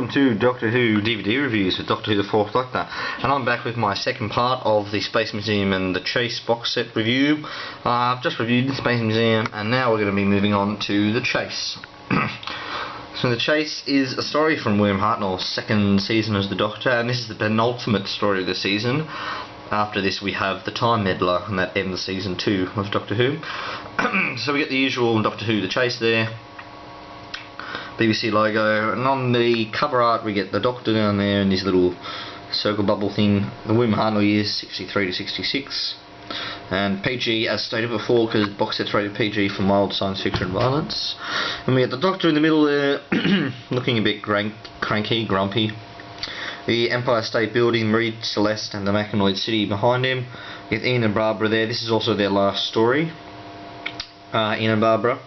welcome to Doctor Who DVD reviews with Doctor Who the Fourth Doctor, and I'm back with my second part of the Space Museum and the Chase box set review. I've just reviewed the Space Museum and now we're going to be moving on to the Chase. So the Chase is a story from William Hartnell's second season as the Doctor, and this is the penultimate story of the season. After this we have the Time Meddler, and that ends season 2 of Doctor Who. So we get the usual Doctor Who the Chase there, BBC logo, and on the cover art we get the Doctor down there in this little circle bubble thing. The William Hartnell years 63 to 66, and PG as stated before, because box set's rated PG for mild science fiction and violence. And we get the Doctor in the middle there looking a bit cranky, grumpy. The Empire State Building, Marie Celeste and the Machinoid City behind him. We get Ian and Barbara there. This is also their last story, Ian and Barbara.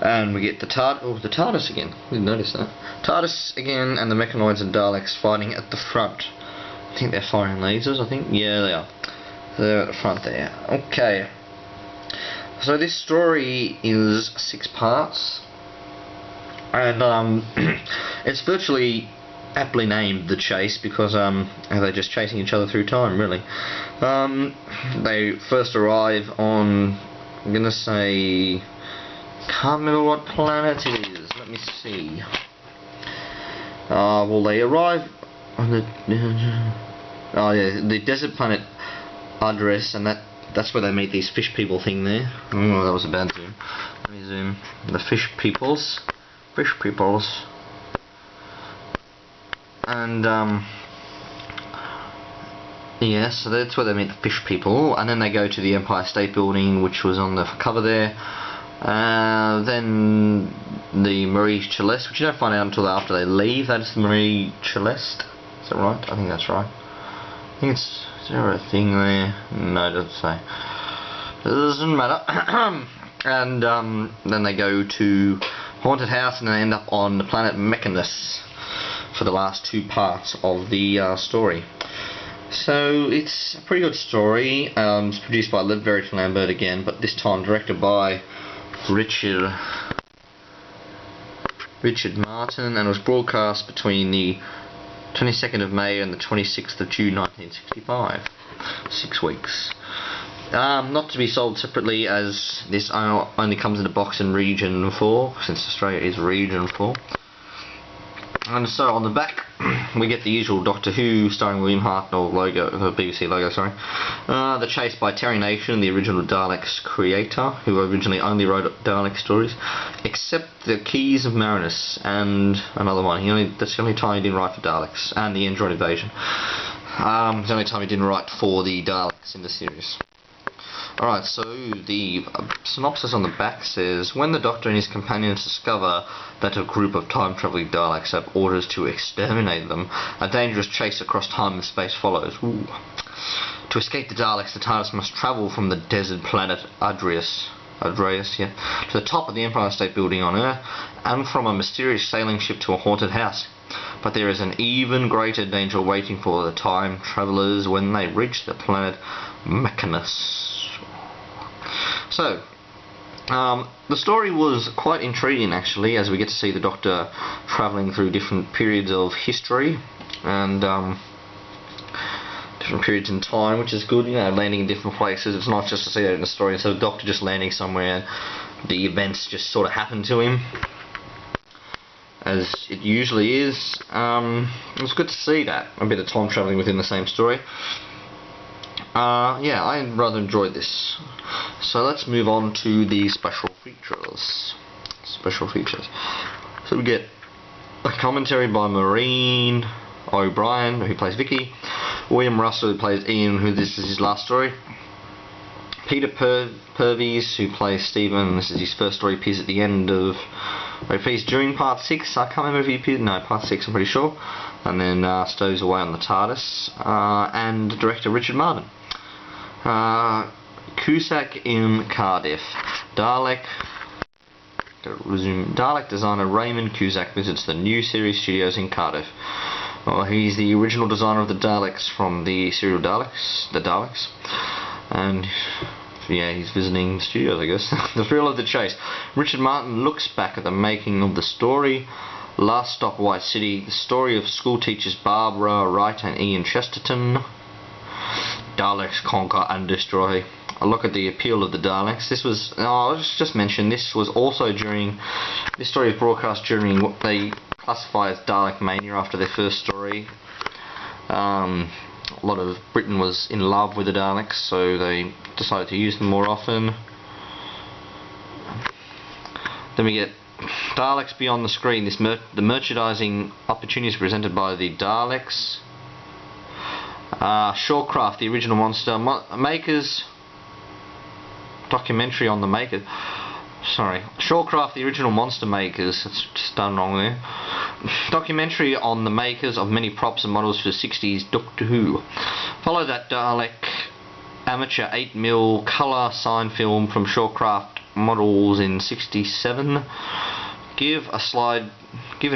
And we get the TARDIS again. Didn't notice that. TARDIS again, and the Mechanoids and Daleks fighting at the front. I think they're firing lasers, I think. Yeah, they are. They're at the front there. Okay. So this story is 6 parts. And it's virtually aptly named The Chase, because they're just chasing each other through time, really. They first arrive on, I'm going to say, can't remember what planet it is. Let me see. Well, they arrive on the the desert planet Ardres, and that's where they meet these fish people thing there. Oh, that was a bad zoom. Let me zoom. The fish peoples. And yeah, so that's where they meet the fish people, and then they go to the Empire State Building, which was on the cover there. Then the Marie Celeste, which you don't find out until after they leave. That is the Marie Celeste. Is that right? I think that's right. I think it's. Is there a thing there? No, it doesn't say. It doesn't matter. And then they go to Haunted House, and they end up on the planet Mechanus for the last 2 parts of the story. So it's a pretty good story. It's produced by Verity Lambert again, but this time directed by Richard Martin, and it was broadcast between the 22nd of May and the 26th of June 1965. 6 weeks. Not to be sold separately, as this only comes in a box in Region 4, since Australia is Region 4. And so on the back we get the usual Doctor Who starring William Hartnell logo, the BBC logo, sorry. The Chase by Terry Nation, the original Daleks creator, who originally only wrote Dalek stories, except the Keys of Marinus and another one. That's the only time he didn't write for Daleks, and the Android Invasion. It's the only time he didn't write for the Daleks in the series. Alright, so the synopsis on the back says, when the Doctor and his companions discover that a group of time-travelling Daleks have orders to exterminate them, a dangerous chase across time and space follows. Ooh. To escape the Daleks, the TARDIS must travel from the desert planet Ardres, to the top of the Empire State Building on Earth, and from a mysterious sailing ship to a haunted house. But there is an even greater danger waiting for the time travellers when they reach the planet Mechanus. So, the story was quite intriguing actually, as we get to see the Doctor travelling through different periods of history and different periods in time, which is good, landing in different places. It's not just to see that in the story, so the Doctor just landing somewhere and the events just sort of happen to him, as it usually is. It was good to see that, a bit of time travelling within the same story. Yeah, I rather enjoyed this. So let's move on to the special features. So we get a commentary by Maureen O'Brien, who plays Vicky, William Russell, who plays Ian, who this is his last story, Peter Purves, who plays Stephen. This is his first story. Appears at the end of, he appears during part 6. I can't remember if he appeared. No, part 6, I'm pretty sure. And then stows away on the TARDIS. And director Richard Martin. Cusack in Cardiff. Dalek designer Raymond Cusack visits the new series studios in Cardiff. He's the original designer of the Daleks from the serial Daleks, and yeah, he's visiting the studios, I guess. The thrill of the chase. Richard Martin looks back at the making of the story Last Stop White City, the story of school teachers Barbara Wright and Ian Chesterton. Daleks conquer and destroy. A look at the appeal of the Daleks. This was, I'll just mention, this was also during, this story was broadcast during what they classify as Dalek Mania after their first story. A lot of Britain was in love with the Daleks, so they decided to use them more often. Then we get Daleks Beyond the Screen. The merchandising opportunities presented by the Daleks. Shawcraft, the original monster makers. Documentary on the makers. Sorry, Shawcraft, the original monster makers. That's just done wrong there. Documentary on the makers of many props and models for the 60s Doctor Who. Follow that Dalek amateur 8mm colour sign film from Shawcraft models in '67. Give a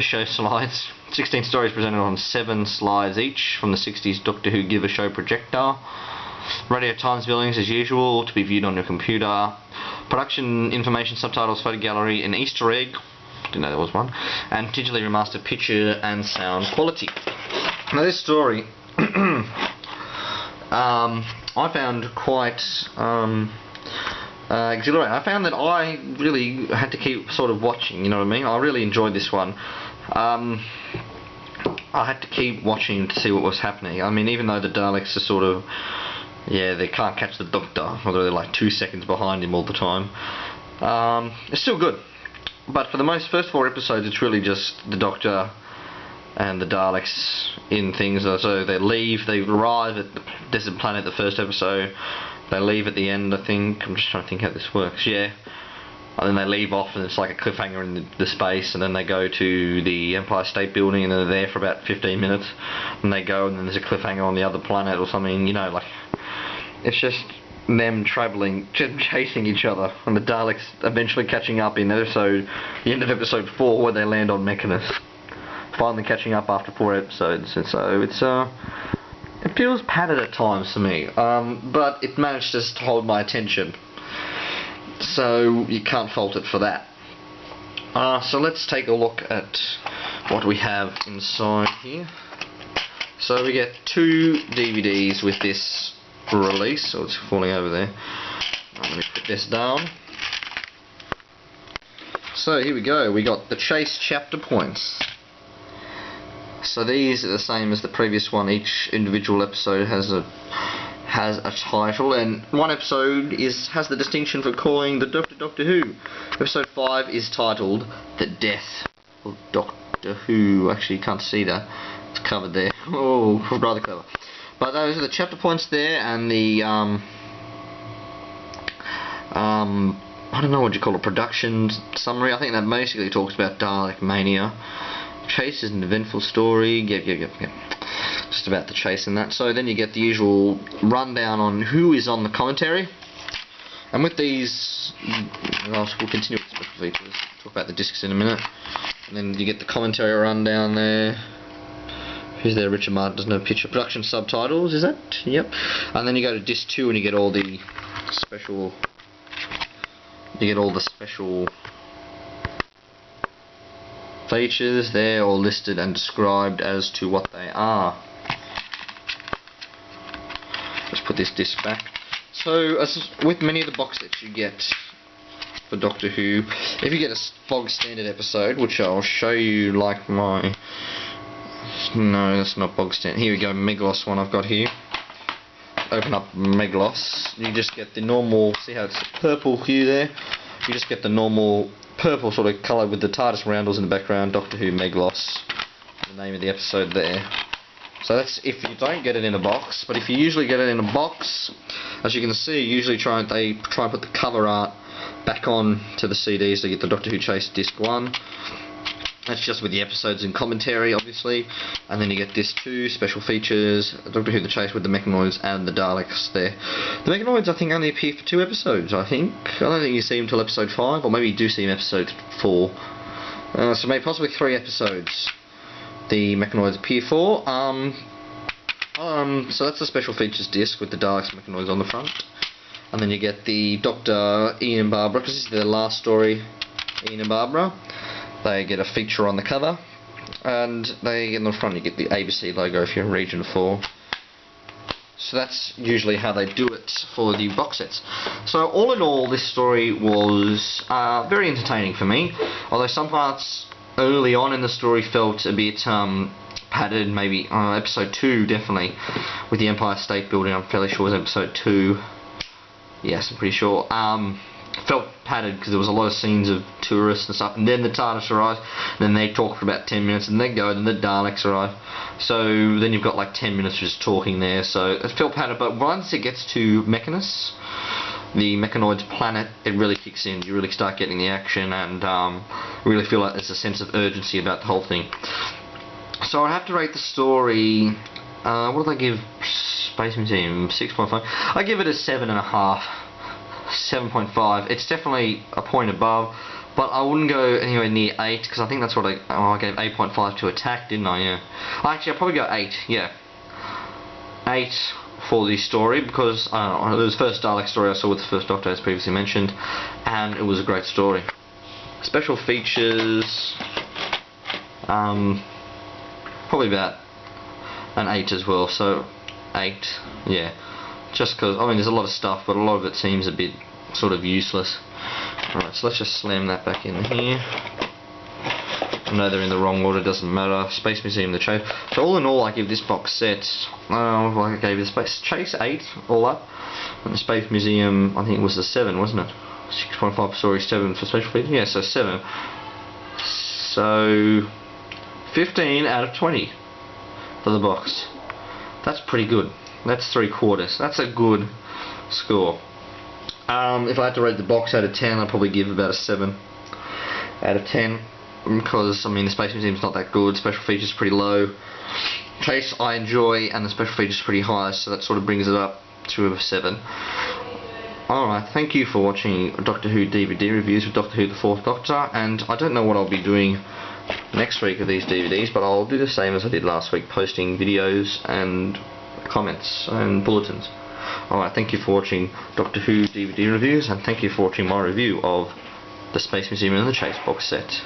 show slides. 16 stories presented on 7 slides each from the 60s Doctor Who Give a Show projector. Radio Times billings as usual, to be viewed on your computer. Production information, subtitles, photo gallery, an Easter egg. Didn't know there was one. And digitally remastered picture and sound quality. Now this story I found quite exhilarating. I found that I really had to keep sort of watching, you know what I mean? I really enjoyed this one. I had to keep watching to see what was happening. I mean, even though the Daleks are sort of, yeah, they can't catch the Doctor, although they're like 2 seconds behind him all the time. It's still good. But for the first 4 episodes, it's really just the Doctor and the Daleks in things. So they arrive at the desert planet the first episode. They leave at the end, I think. I'm just trying to think how this works. Yeah. And then they leave off and it's like a cliffhanger in the space, and then they go to the Empire State Building and they're there for about 15 minutes, and they go and then there's a cliffhanger on the other planet or something, you know, like, it's just them travelling, chasing each other, and the Daleks eventually catching up in the end of episode 4 where they land on Mechanus. Finally catching up after 4 episodes, and so it's it feels padded at times to me, but it managed to hold my attention. So you can't fault it for that. So let's take a look at what we have inside here. So we get 2 DVDs with this release. So it's falling over there. Let me put this down. So here we go. We got the Chase chapter points. So these are the same as the previous one. Each individual episode has a title, and one episode has the distinction for calling the Doctor Who. Episode 5 is titled The Death of Doctor Who. Actually, you can't see that. It's covered there. Oh, rather clever. But those are the chapter points there, and the I don't know what you call it, production summary. I think that basically talks about Dalek Mania. Chase is an eventful story. Yep. Just about the chase and that. So then you get the usual rundown on who is on the commentary. And with these, we'll continue with the special features. Talk about the discs in a minute. And then you get the commentary rundown there. Who's there? Richard Martin doesn't have a picture. Production subtitles, is that? Yep. And then you go to disc 2 and you get all the special. Features. They're all listed and described as to what they are. Let's put this disc back. So, as with many of the box sets you get for Doctor Who, if you get a bog standard episode, which I'll show you, like my... No, that's not bog standard. Here we go, Meglos one I've got here. Open up Meglos. You just get the normal, see how it's purple hue there? You just get the normal purple sort of colour with the TARDIS roundels in the background, Doctor Who Meglos. The name of the episode there. So that's if you don't get it in a box, but if you usually get it in a box, as you can see, usually they try and put the cover art back on to the CDs to get the Doctor Who Chase Disc 1. That's just with the episodes and commentary, obviously. And then you get Disc 2, special features, Doctor Who The Chase with the Mechanoids and the Daleks there. The Mechanoids, I think, only appear for 2 episodes, I think. I don't think you see them till episode 5, or maybe you do see them episode 4. So maybe possibly 3 episodes the Mechanoids appear for. So that's the special features disc with the Daleks and Mechanoids on the front. And then you get the Dr. Ian and Barbara, because this is their last story, Ian and Barbara. they get a feature on the cover, and in the front you get the ABC logo if you're in Region 4. So that's usually how they do it for the box sets. So all in all, this story was very entertaining for me, although some parts early on in the story felt a bit padded. Maybe episode 2 definitely, with the Empire State Building. I'm fairly sure it was episode 2. Yes, I'm pretty sure. Felt padded because there was a lot of scenes of tourists and stuff, and then the TARDIS arrives, then they talk for about 10 minutes, and then then the Daleks arrive. So then you've got like 10 minutes just talking there, so it felt padded. But once it gets to Mechanus, the Mechanoid's planet, it really kicks in. You really start getting the action, and really feel like there's a sense of urgency about the whole thing. So I'd have to rate the story. What did I give Space Museum? 6.5. I give it a 7.5. 7.5. It's definitely a point above, but I wouldn't go anywhere near 8, because I think that's what I gave 8.5 to Attack, didn't I? Yeah. Actually, I'll probably go 8. Yeah, 8 for the story, because I don't know, it was the first Dalek story I saw with the First Doctor, as previously mentioned, and it was a great story. Special features, probably about an 8 as well. So 8. Yeah. Just because, I mean, there's a lot of stuff, but a lot of it seems a bit sort of useless. Alright, so let's just slam that back in here. I know they're in the wrong order, doesn't matter. Space Museum, the Chase. So all in all, I give this box set, like I gave the Space Chase 8 all up, and the Space Museum, I think it was a 7, wasn't it? 6.5 for story, 7 for special features. Yeah, so 7. So 15 out of 20 for the box. That's pretty good. That's 3/4. That's a good score. If I had to rate the box out of 10, I'd probably give about a 7 out of 10, because I mean the Space Museum's not that good. Special features pretty low. Chase I enjoy, and the special features pretty high, so that sort of brings it up to a 7. Alright, thank you for watching Doctor Who DVD reviews with Doctor Who the 4th Doctor, and I don't know what I'll be doing next week of these DVDs, but I'll do the same as I did last week, posting videos and comments and bulletins. Alright, thank you for watching Doctor Who DVD reviews, and thank you for watching my review of the Space Museum and the Chase box set.